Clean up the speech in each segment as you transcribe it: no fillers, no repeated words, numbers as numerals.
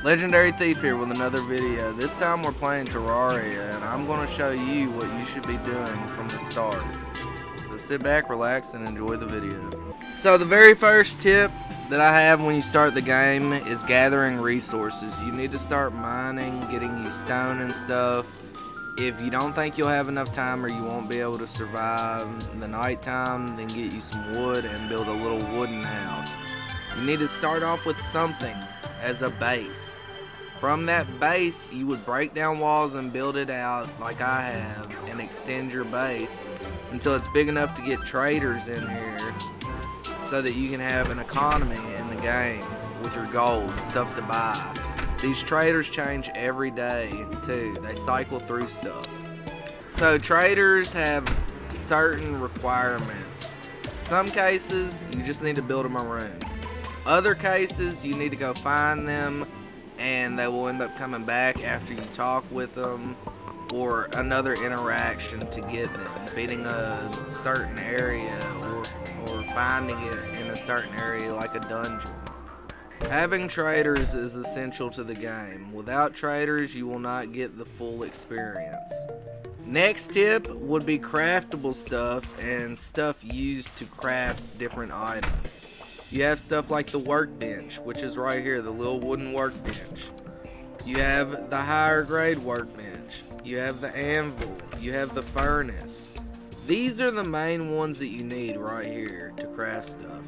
Legendary Thief here with another video. This time we're playing Terraria, and I'm going to show you what you should be doing from the start. So sit back, relax, and enjoy the video. So the very first tip that I have when you start the game is gathering resources. You need to start mining, getting you stone and stuff. If you don't think you'll have enough time or you won't be able to survive the nighttime, then get you some wood and build a little wooden house. You need to start off with something as a base. From that base, you would break down walls and build it out like I have and extend your base until it's big enough to get traders in here so that you can have an economy in the game with your gold, stuff to buy. These traders change every day too. They cycle through stuff. So traders have certain requirements. Some cases, you just need to build them a room. Other cases, you need to go find them and they will end up coming back after you talk with them, or another interaction to get them, beating a certain area or finding it in a certain area like a dungeon. Having traders is essential to the game. Without traders, you will not get the full experience. Next tip would be craftable stuff and stuff used to craft different items. You have stuff like the workbench, which is right here, the little wooden workbench. You have the higher grade workbench. You have the anvil. You have the furnace. These are the main ones that you need right here to craft stuff.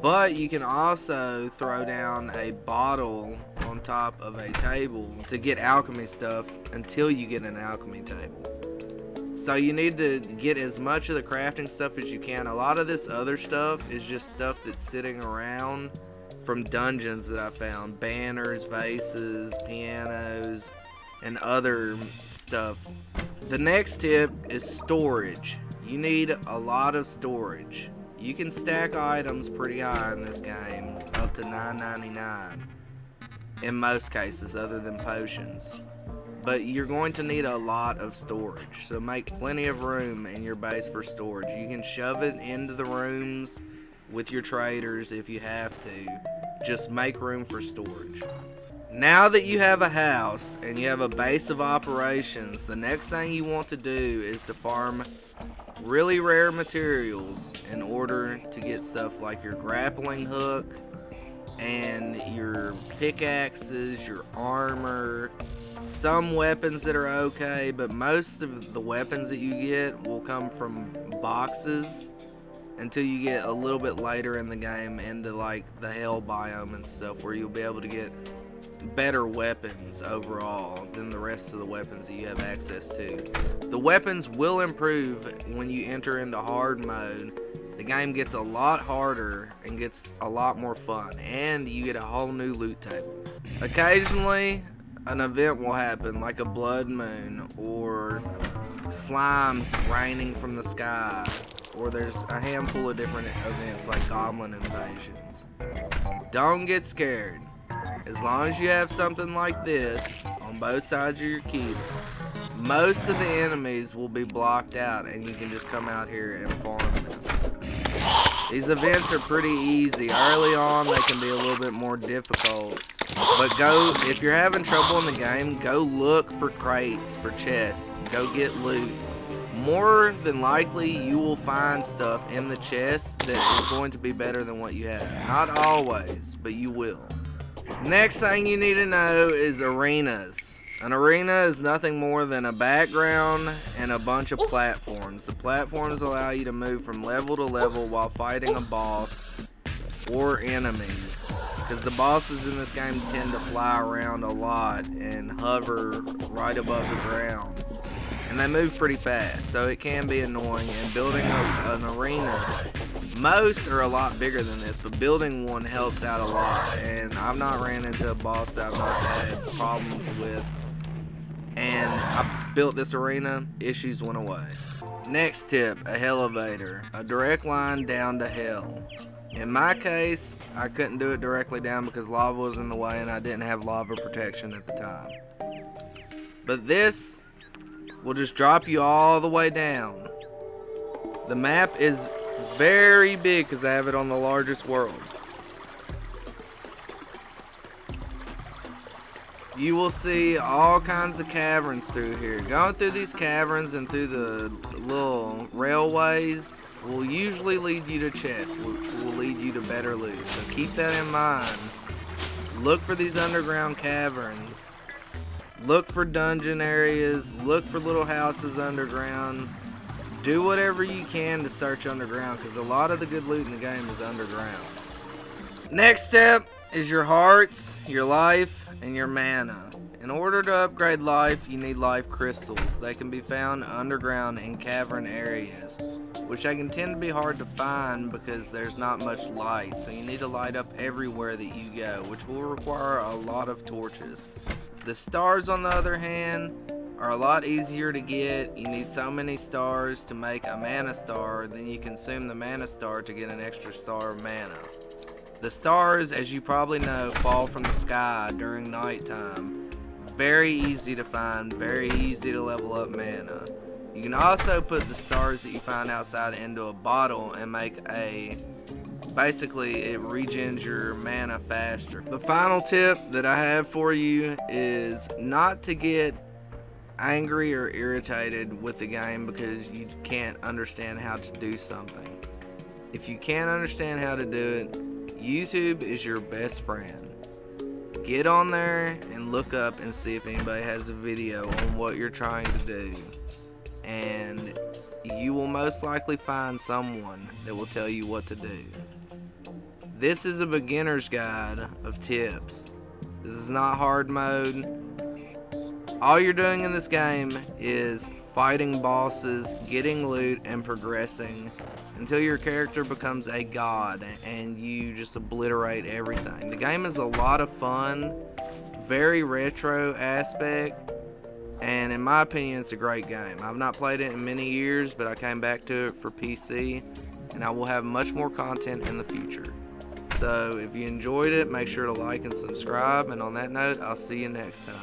But you can also throw down a bottle on top of a table to get alchemy stuff until you get an alchemy table. So you need to get as much of the crafting stuff as you can. A lot of this other stuff is just stuff that's sitting around from dungeons that I found. Banners, vases, pianos, and other stuff. The next tip is storage. You need a lot of storage. You can stack items pretty high in this game, up to $9.99 in most cases other than potions. But you're going to need a lot of storage, so make plenty of room in your base for storage. You can shove it into the rooms with your traders if you have to. Just make room for storage. Now that you have a house and you have a base of operations, the next thing you want to do is to farm really rare materials in order to get stuff like your grappling hook and your pickaxes, your armor, some weapons that are okay, but most of the weapons that you get will come from boxes until you get a little bit later in the game into like the hell biome and stuff, where you'll be able to get better weapons overall than the rest of the weapons that you have access to. The weapons will improve when you enter into hard mode. The game gets a lot harder and gets a lot more fun, and you get a whole new loot table. Occasionally an event will happen like a blood moon or slimes raining from the sky, or there's a handful of different events like goblin invasions. Don't get scared. As long as you have something like this on both sides of your keep, most of the enemies will be blocked out and you can just come out here and farm them. These events are pretty easy. Early on they can be a little bit more difficult, but if you're having trouble in the game, go look for crates, for chests, go get loot. More than likely you will find stuff in the chest that is going to be better than what you have. Not always, but you will. Next thing you need to know is arenas. An arena is nothing more than a background and a bunch of platforms. The platforms allow you to move from level to level while fighting a boss or enemies, because the bosses in this game tend to fly around a lot and hover right above the ground, and they move pretty fast, so it can be annoying. And building an arena, most are a lot bigger than this, but building one helps out a lot, and I've not ran into a boss that I've not had problems with, and I built this arena, issues went away. Next tip, a elevator, a direct line down to hell. In my case, I couldn't do it directly down because lava was in the way and I didn't have lava protection at the time. But this will just drop you all the way down. The map is very big because I have it on the largest world. you will see all kinds of caverns through here. Going through these caverns and through the little railways will usually lead you to chests, which will lead you to better loot. So keep that in mind. Look for these underground caverns. Look for dungeon areas. Look for little houses underground. Do whatever you can to search underground, because a lot of the good loot in the game is underground. Next step is your hearts, your life, and your mana. In order to upgrade life, you need life crystals. They can be found underground in cavern areas, which they can tend to be hard to find because there's not much light. So you need to light up everywhere that you go, which will require a lot of torches. The stars, on the other hand, are a lot easier to get. You need so many stars to make a mana star, then you consume the mana star to get an extra star of mana. The stars, as you probably know, fall from the sky during nighttime. Very easy to find, very easy to level up mana. You can also put the stars that you find outside into a bottle and make basically it regens your mana faster. The final tip that I have for you is not to get angry or irritated with the game because you can't understand how to do something. If you can't understand how to do it, YouTube is your best friend. Get on there and look up and see if anybody has a video on what you're trying to do, and you will most likely find someone that will tell you what to do. This is a beginner's guide of tips. This is not hard mode. All you're doing in this game is fighting bosses, getting loot, and progressing until your character becomes a god and you just obliterate everything. The game is a lot of fun, very retro aspect, and in my opinion it's a great game. I've not played it in many years, but I came back to it for PC, and I will have much more content in the future. So if you enjoyed it, make sure to like and subscribe, and on that note, I'll see you next time.